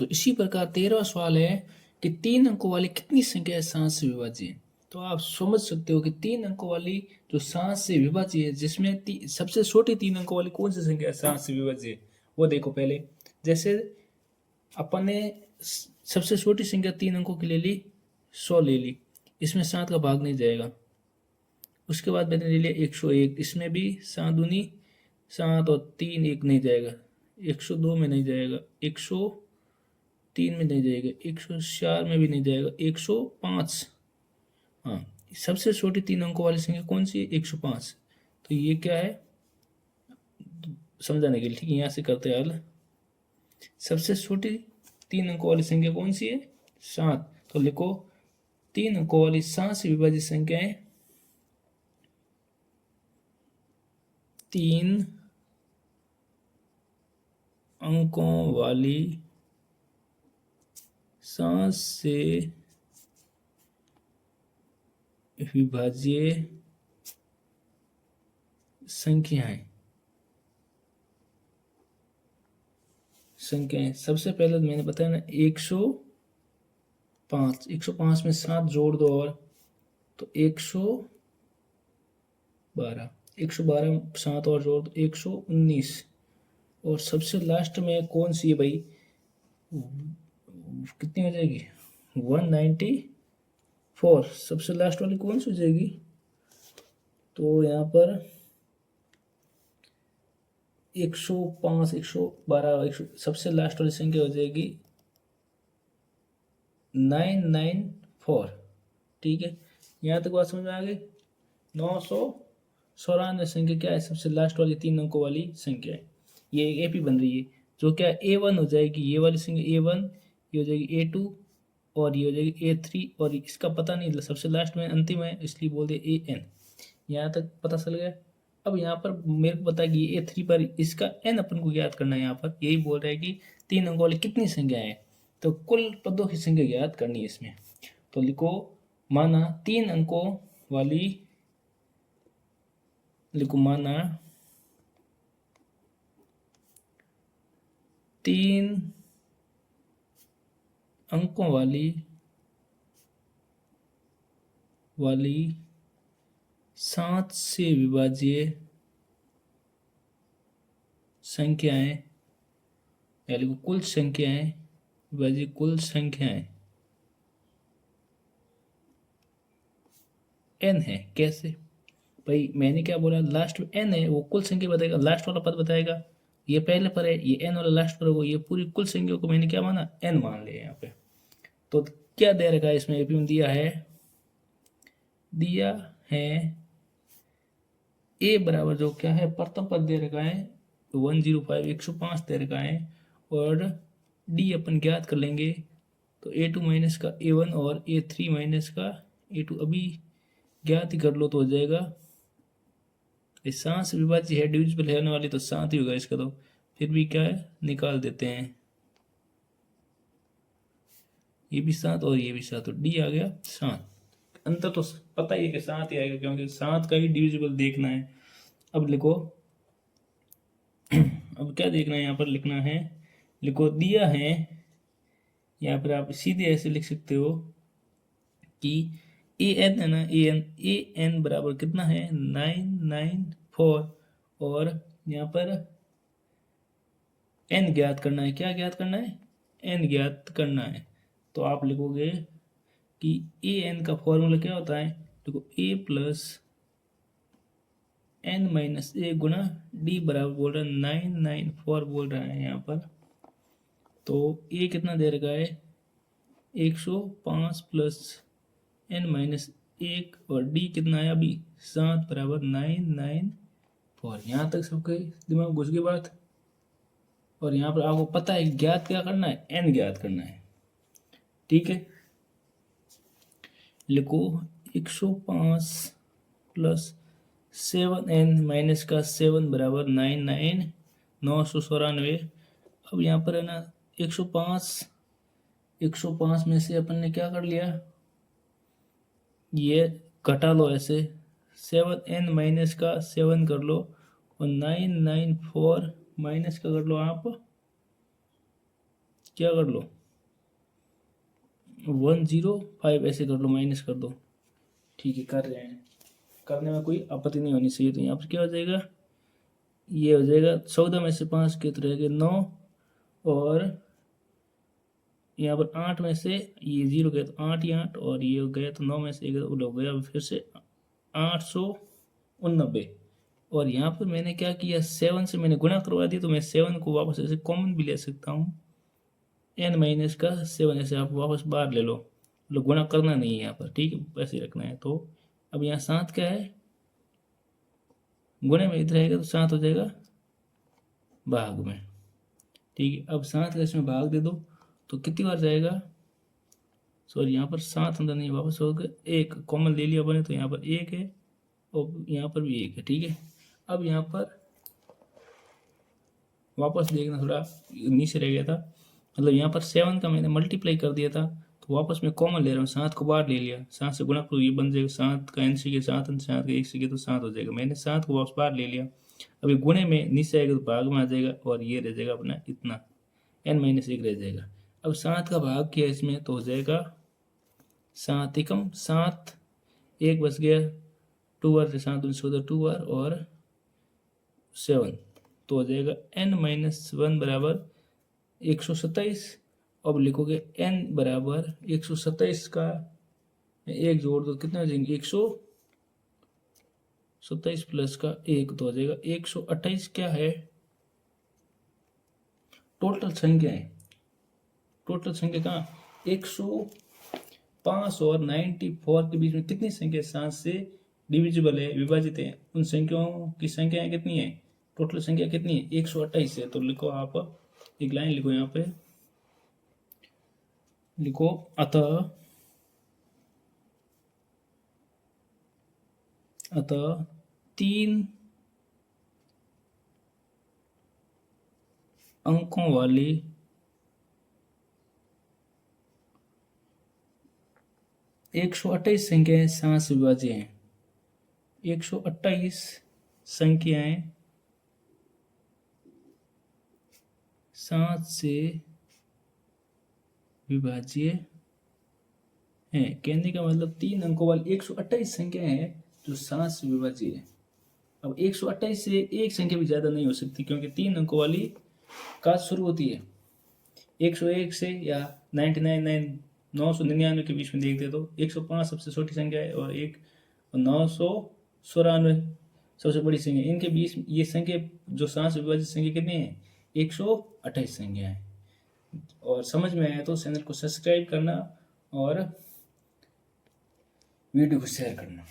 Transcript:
तो इसी प्रकार 13वां सवाल है कि 3 अंकों वाली कितनी संख्या 7 से विभाज्य है। तो आप समझ सकते हो कि 3 अंकों वाली जो 7 से विभाज्य है, जिसमें सबसे छोटी 3 अंकों वाली कौन सी संख्या 7 से विभाज्य है, वो देखो पहले। जैसे अपन ने सबसे छोटी संख्या 3 अंकों की ले ली, 100 ले ली, इसमें 7 का भाग नहीं जाएगा। उसके बाद मैंने ले लिया 101, इसमें भी 7 दूनी 7 और 3 1 नहीं जाएगा, 102 में नहीं जाएगा, 103 में नहीं जाएगा, 104 में भी नहीं जाएगा, 105। हाँ, सबसे छोटी 3 अंकों वाली संख्या कौन सी है? 105। तो ये क्या है समझाने के लिए, ठीक है, यहाँ से करते हैं हल। सबसे छोटी 3 अंकों वाली संख्या कौन सी है? 7। तो लिखो 3 अंकों वाली 7 से विभाजित संख्याएं 3 अंकों वाली 7 से विभाज्य संख्याएं सबसे पहले मैंने बताया ना 105। 105 में 7 जोड़ दो और तो 112, 112 7 और जोड़ दो 119। और सबसे लास्ट में कौन सी है भाई? कितनी हो जाएगी? 194। सबसे लास्ट वाली कौन सी हो जाएगी? तो यहाँ पर 105, 112, सबसे लास्ट वाली संख्या हो जाएगी 994। ठीक है, यहाँ तक बात समझ में आ गई। 994 संख्या क्या है? सबसे लास्ट वाली 3 अंकों वाली संख्या है। ये एक एपी बन रही है, जो क्या A1 हो जाएगी, ये वाली संख्या A1, ये हो जाएगी A2 और ये हो जाएगी A3, और इसका पता नहीं, सबसे लास्ट में अंतिम है इसलिए बोल दिया AN। यहाँ तक पता चल गया। अब यहाँ पर मेरे को पता है कि A3 पर इसका n अपन को ज्ञात करना है। यहाँ पर यही बोल रहा है कि 3 अंकों वाली कितनी संख्या है, तो कुल पदों की संख्या ज्ञात करनी है इसमें। तो लिखो, माना 3 अंकों वाली, लिखो माना 3 अंकों वाली 7 से विभाज्य संख्याएं, या लिखो कुल संख्याएं विभाज्य कुल संख्याएं n है। कैसे भाई? मैंने क्या बोला? लास्ट में n है, वो कुल संख्या बताएगा, लास्ट वाला पद बताएगा। ये पहले पर है, ये n वाला लास्ट पर होगा, ये पूरी कुल संख्या को मैंने क्या माना? n मान लिया यहाँ पे। तो क्या दे रखा है इसमें? एपी में दिया है a बराबर जो क्या है प्रथम पद दे रखा है 105, 105 दे रखा है, और d अपन ज्ञात कर लेंगे। तो A2 माइनस का A1 और A3 माइनस का A2 अभी ज्ञात ही कर लो तो हो जाएगा। इस 7 से विभाज्य है, डिविजिबल है होने वाली, तो 7 ही होगा इसका। तो फिर भी क्या है, निकाल देते हैं, ये भी 7 और ये भी 7, तो डी आ गया 7। अंतर तो पता ही है कि 7 ही आएगा, क्योंकि 7 का ही डिविजिबल देखना है। अब लिखो, अब क्या देखना है यहाँ पर? लिखना है, लिखो दिया है, यहाँ पर आप सीधे ऐसे लिख सकते हो कि an है ना, an बराबर कितना है? 994, और यहाँ पर n ज्ञात करना है। क्या ज्ञात करना है? n ज्ञात करना है। तो आप लिखोगे कि an का फॉर्मूला क्या होता है? देखो a plus n minus A Guna d बराबर बोल रहा है 994 बोल रहा है यहाँ पर। तो a कितना दे रखा है? 105 प्लस n माइनस 1, और d कितना है अभी? 7 बराबर 994। यहाँ तक सबके दिमाग घुस गई बात। और यहाँ पर आपको पता है ज्ञात क्या करना है? n ज्ञात करना है। ठीक है, लिखो 105 प्लस 7n माइनस का 7 बराबर 994। अब यहाँ पर है ना 105 में से अपन ने क्या कर लिया? ये घटा लो ऐसे, 7n माइनस का 7 कर लो, और 994 माइनस का कर लो आप क्या कर लो 105 ऐसे कर लो, माइनस कर दो। ठीक है, कर रहे हैं, करने में कोई आपत्ति नहीं होनी चाहिए। तो यहाँ पर क्या हो जाएगा, ये हो जाएगा 14 में से 5 के तो रहेगा 9, और यहाँ पर 8 में से ये 0 गया तो 8 ही 8, और ये हो गया तो 9 में से 1 हो गया अब फिर से 889। और यहाँ पर मैंने क्या किया, 7 से मैंने गुणा करवा दिया, तो मैं 7 को वापस ऐसे कॉमन भी ले सकता हूँ, n माइनस का 7 ऐसे आप वापस बाहर ले लो, मतलब गुणा करना नहीं है यहाँ पर, ठीक है, ऐसे ही रखना है। तो अब यहाँ 7 क्या है, गुणे में इधर रहेगा तो 7 हो जाएगा भाग में, ठीक है। अब 7 का इसमें भाग दे दो तो कितनी बार जाएगा, सॉरी यहाँ पर 7 अंदर नहीं, वापस हो गया 1 कॉमन ले लिया बने, तो यहाँ पर 1 है और यहाँ पर भी 1 है, ठीक है। अब यहाँ पर वापस देखना, थोड़ा नीचे रह गया था, मतलब यहाँ पर 7 का मैंने मल्टीप्लाई कर दिया था, तो वापस मैं कॉमन ले रहा हूँ, 7 को बाहर ले लिया, 7 से गुणा करो ये बन जाएगा 7 का n सीखे 7, 7 का 1 सीखे तो 7 हो जाएगा, मैंने 7 को वापस बाहर ले लिया। अभी गुणे में नीचे आएगा तो भाग में आ जाएगा, और ये रह जाएगा अपना इतना n-1 रह जाएगा। अब 7 का भाग किया इसमें तो हो जाएगा 7 एकम 7, 1 बच गया, 2 बार से 7 14 2 बार और 7, तो हो जाएगा n-1 बराबर 127। अब लिखोगे n बराबर 127 का 1 जोड़ दो कितना हो जाएंगे 127 प्लस का 1 तो हो जाएगा 128। क्या है, टोटल संख्या है, टोटल संख्या कहाँ 105 और 94 के बीच में कितनी संख्या 7 से डिविजिबल है, विभाजित है, उन संख्याओं की संख्याएं कितनी है, टोटल संख्या कितनी है 128 है। तो लिखो आप एक लाइन लिखो यहाँ पे, लिखो अतः 3 अंकों वाली 128 संख्याएं 7 से विभाज्य हैं, 128 संख्याएं 7 से विभाज्य हैं। कहने का मतलब 3 अंकों वाली 128 संख्याएं हैं जो 7 से विभाज्य है। अब 128 से एक संख्या भी ज़्यादा नहीं हो सकती, क्योंकि 3 अंकों वाली का शुरू होती है 101 से, या 999 के बीच में देखते तो 105 सबसे छोटी संख्या है, और 994 सबसे बड़ी संख्या, इनके बीच ये संख्या जो 7 से विभाजित संख्या कितनी है 128 संख्या है। और समझ में आया तो चैनल को सब्सक्राइब करना और वीडियो को शेयर करना।